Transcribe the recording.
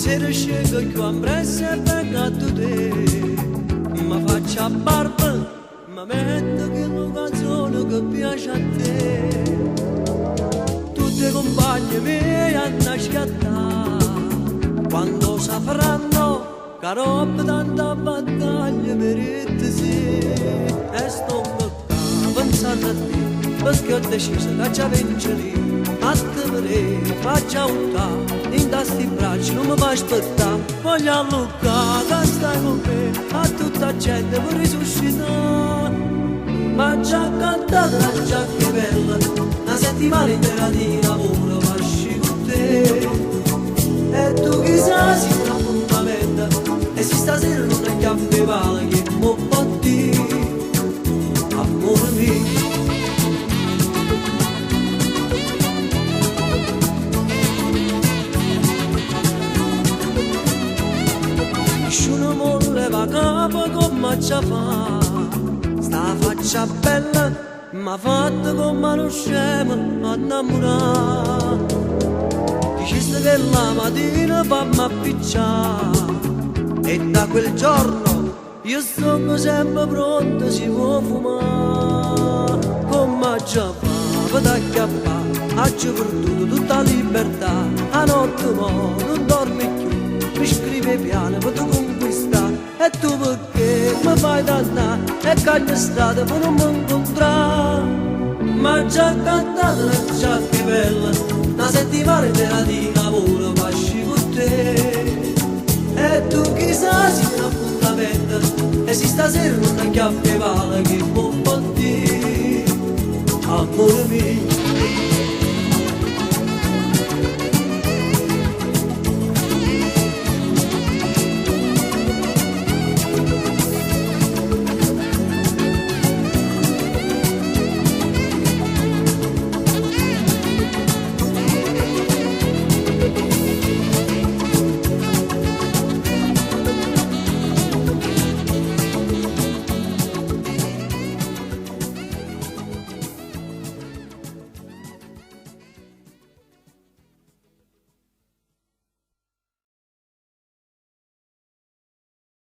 sera scendo più ambressa e vengo a te. Mi faccio a barba, mi metto che una canzone che piace a te. Tutte le compagne mie hanno scattato, quando sapranno che roba tanta battaglia merita sì. E sto pensando a te, perché ho deciso che ci vincerì. A te vedere, faccia un ta, in questi bracci non mi fa aspettare. Voglio allucare, che stai con me, a tutta la gente per risuscitare. Ma già cantata la giacca bella, una settimana intera di lavoro faccio con te. E tu chissà si un appuntamento, e se stasera non è chiave vale che mi può dire, amore mio. Nessuno vuole va capo come ci fa, sta faccia bella m'ha fatto come uno scemo a innamorare. Dicesti che la mattina fammi appicciare e da quel giorno io sono sempre pronto, si può fumare. Come ci fa, da acchiappare, ho perduto tutta la libertà. A notte mo non dormi più, mi scrive piano per tu conquistare. E tu perché mi fai dannare e cagli strada per non mi incontrare. Ma già cantata la giacca bella, una settimana intera di lavoro faccio con te. E tu chissà si un appuntamento, e se stasera non è chiave vale che può dire, amore mio.